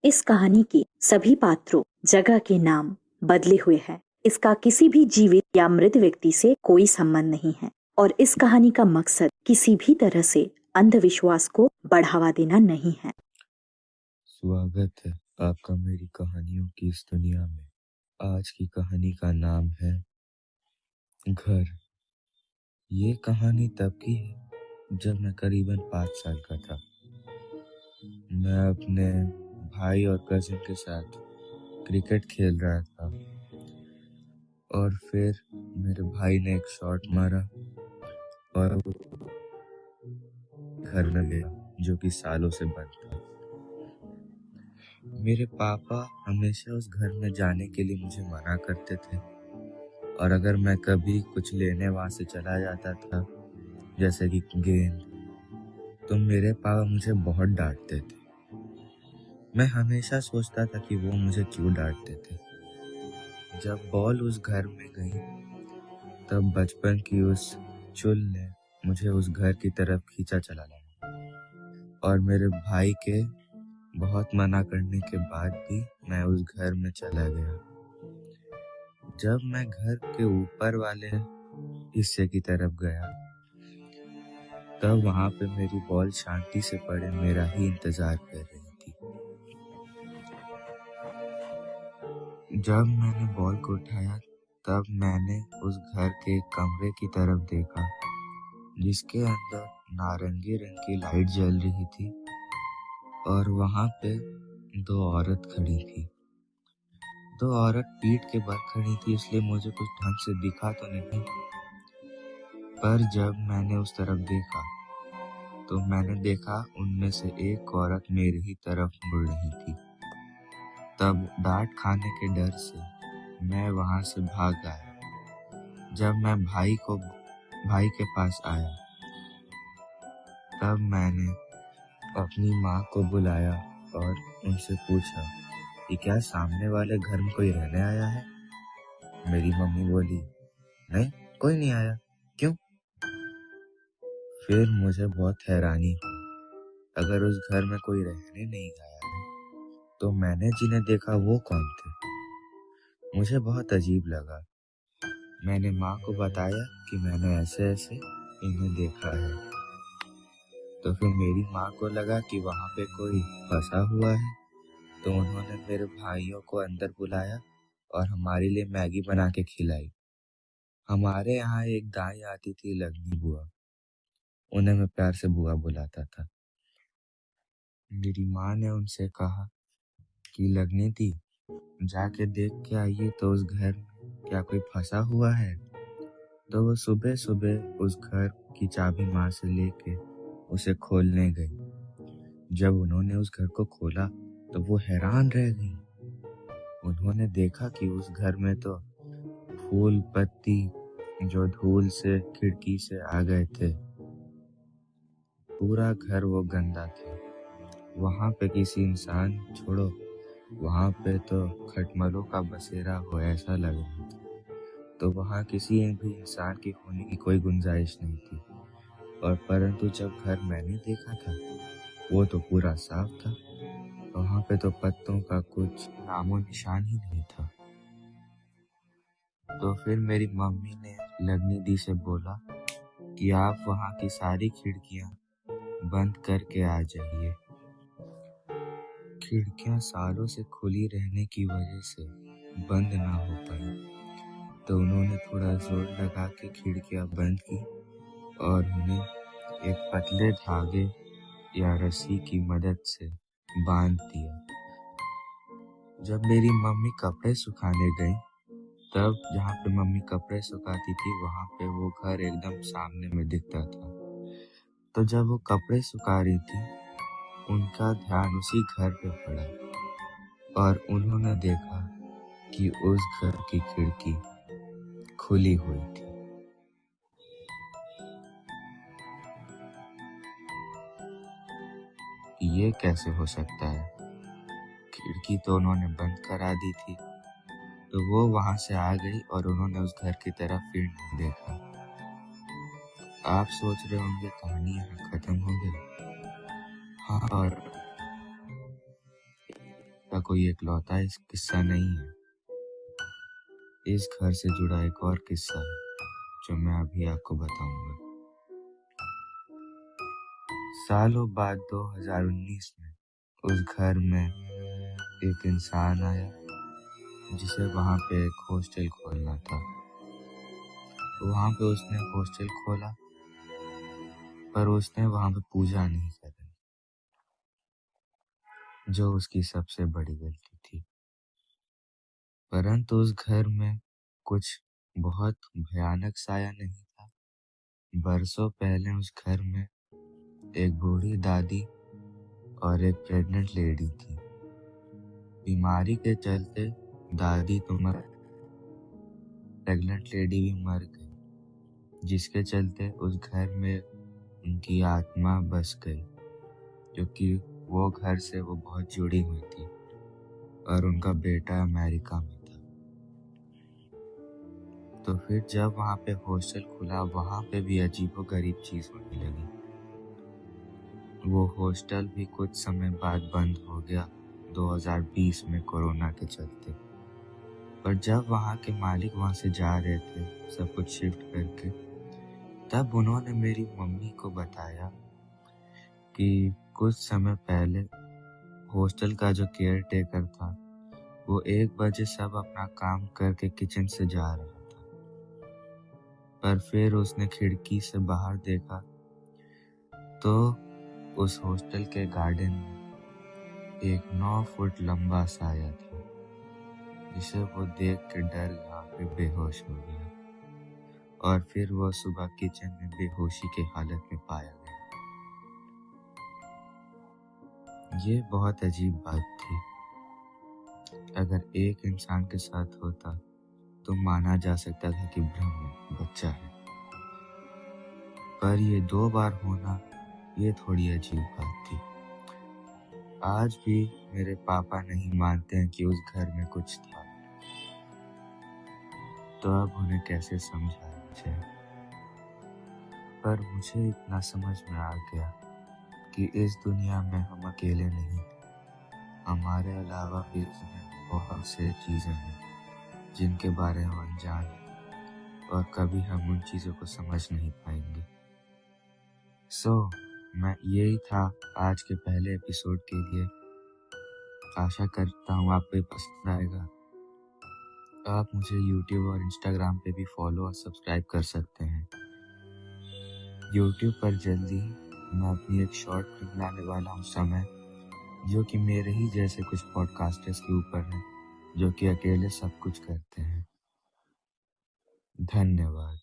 इस कहानी के सभी पात्रों, जगह के नाम बदले हुए हैं। इसका किसी भी जीवित या मृत व्यक्ति से कोई संबंध नहीं है और इस कहानी का मकसद किसी भी तरह से अंधविश्वास को बढ़ावा देना नहीं है। स्वागत है आपका मेरी कहानियों की इस दुनिया में। आज की कहानी का नाम है घर। ये कहानी तब की है जब मैं करीबन 5 साल का था। मैं अपने भाई और कजिन के साथ क्रिकेट खेल रहा था और फिर मेरे भाई ने एक शॉट मारा और वो घर में गया जो कि सालों से बंद था। मेरे पापा हमेशा उस घर में जाने के लिए मुझे मना करते थे और अगर मैं कभी कुछ लेने वहां से चला जाता था, जैसे कि गेंद, तो मेरे पापा मुझे बहुत डांटते थे। मैं हमेशा सोचता था कि वो मुझे क्यों डांटते थे। जब बॉल उस घर में गई तब बचपन की उस चुल ने मुझे उस घर की तरफ खींचा चला गया और मेरे भाई के बहुत मना करने के बाद भी मैं उस घर में चला गया। जब मैं घर के ऊपर वाले हिस्से की तरफ गया तब वहां पे मेरी बॉल शांति से पड़े मेरा ही इंतजार कर रही थी। जब मैंने बॉल को उठाया तब मैंने उस घर के कमरे की तरफ देखा जिसके अंदर नारंगी रंग की लाइट जल रही थी और वहां पे 2 औरत खड़ी थी। 2 औरत पीठ के बल खड़ी थी, इसलिए मुझे कुछ ढंग से दिखा तो नहीं, पर जब मैंने उस तरफ देखा तो मैंने देखा उनमें से एक औरत मेरी ही तरफ मुड़ रही थी। तब डांट खाने के डर से मैं वहां से भाग आया। जब मैं भाई के पास आया तब मैंने अपनी माँ को बुलाया और उनसे पूछा कि क्या सामने वाले घर में कोई रहने आया है। मेरी मम्मी बोली, नहीं, कोई नहीं आया, क्यों? फिर मुझे बहुत हैरानी हुई। अगर उस घर में कोई रहने नहीं आया है तो मैंने जिन्हें देखा वो कौन थे? मुझे बहुत अजीब लगा। मैंने माँ को बताया कि मैंने ऐसे ऐसे इन्हें देखा है। तो फिर मेरी माँ को लगा कि वहां पे कोई फंसा हुआ है, तो उन्होंने मेरे भाइयों को अंदर बुलाया और हमारे लिए मैगी बना के खिलाई। हमारे यहाँ एक दाई आती थी, लगनी बुआ, उन्हें मैं प्यार से बुआ बुलाता था। मेरी माँ ने उनसे कहा कि लगनी दी, जाके देख के आइए तो उस घर में क्या कोई फंसा हुआ है। तो वो सुबह सुबह उस घर की चाबी माँ से लेके उसे खोलने गई। जब उन्होंने उस घर को खोला तो वो हैरान रह गई। उन्होंने देखा कि उस घर में तो फूल पत्ती जो धूल से खिड़की से आ गए थे, पूरा घर वो गंदा था। वहां पे किसी इंसान छोड़ो, वहां पे तो खटमलों का बसेरा हो ऐसा लग रहा था। तो वहां किसी भी इंसान की होने की कोई गुंजाइश नहीं थी। और परंतु जब घर मैंने देखा था वो तो पूरा साफ था। वहां पे तो पत्तों का कुछ नामो निशान ही नहीं था। तो फिर मेरी मम्मी ने लगनी दी से बोला कि आप वहां की सारी खिड़कियां बंद करके आ जाइए। खिड़कियां सालों से खुली रहने की वजह से बंद ना हो पाई, तो उन्होंने थोड़ा जोर लगा के खिड़कियां बंद की और उन्हें एक पतले धागे या रस्सी की मदद से बांध दिया। जब मेरी मम्मी कपड़े सुखाने गई तब जहाँ पे मम्मी कपड़े सुखाती थी वहां पे वो घर एकदम सामने में दिखता था। तो जब वो कपड़े सुखा रही थी उनका ध्यान उसी घर पे पड़ा और उन्होंने देखा कि उस घर की खिड़की खुली हुई थी। ये कैसे हो सकता है? खिड़की तो उन्होंने बंद करा दी थी। तो वो वहां से आ गई और उन्होंने उस घर की तरफ फिर नहीं देखा। आप सोच रहे होंगे कहानी यहाँ खत्म हो गई। हाँ, और का कोई इकलौता इस किस्सा नहीं है। इस घर से जुड़ा एक और किस्सा है जो मैं अभी आपको बताऊंगा। सालों बाद 2019 में उस घर में एक इंसान आया जिसे वहां पे एक हॉस्टल खोलना था। वहां पे उसने हॉस्टल खोला, पर उसने वहां पे पूजा नहीं करी, जो उसकी सबसे बड़ी गलती थी। परंतु उस घर में कुछ बहुत भयानक साया नहीं था। बरसों पहले उस घर में एक बूढ़ी दादी और एक प्रेग्नेंट लेडी थी। बीमारी के चलते दादी तो मर, प्रेग्नेंट लेडी भी मर गई, जिसके चलते उस घर में उनकी आत्मा बस गई, क्योंकि वो घर से वो बहुत जुड़ी हुई थी और उनका बेटा अमेरिका में था। तो फिर जब वहाँ पे हॉस्टल खुला, वहाँ पे भी अजीबोगरीब चीज होने लगी। वो हॉस्टल भी कुछ समय बाद बंद हो गया 2020 में कोरोना के चलते। पर जब वहाँ के मालिक वहाँ से जा रहे थे सब कुछ शिफ्ट करके, तब उन्होंने मेरी मम्मी को बताया कि कुछ समय पहले हॉस्टल का जो केयर टेकर था वो 1 बजे सब अपना काम करके किचन से जा रहा था। पर फिर उसने खिड़की से बाहर देखा तो उस हॉस्टल के गार्डन में एक 9 फुट लंबा साया था, जिसे वो देख के डर गया, फिर बेहोश हो गया और फिर वो सुबह किचन में बेहोशी की हालत में पाया गया। ये बहुत अजीब बात थी। अगर एक इंसान के साथ होता तो माना जा सकता था कि भ्रम है, बच्चा है, पर ये 2 बार होना ये थोड़ी अजीब बात थी। आज भी मेरे पापा नहीं मानते हैं कि उस घर में कुछ था, तो अब उन्हें कैसे समझाया जाए। पर मुझे इतना समझ में आ गया कि इस दुनिया में हम अकेले नहीं, हमारे अलावा भी इसमें बहुत से चीजें हैं जिनके बारे में हम अनजान हैं और कभी हम उन चीजों को समझ नहीं पाएंगे। मैं यही था आज के पहले एपिसोड के लिए। आशा करता हूँ आपको पसंद आएगा। आप मुझे YouTube और Instagram पे भी फॉलो और सब्सक्राइब कर सकते हैं। YouTube पर जल्दी मैं अपनी एक शॉर्ट फिल्म लाने वाला हूँ समय, जो कि मेरे ही जैसे कुछ पॉडकास्टर्स के ऊपर है जो कि अकेले सब कुछ करते हैं। धन्यवाद।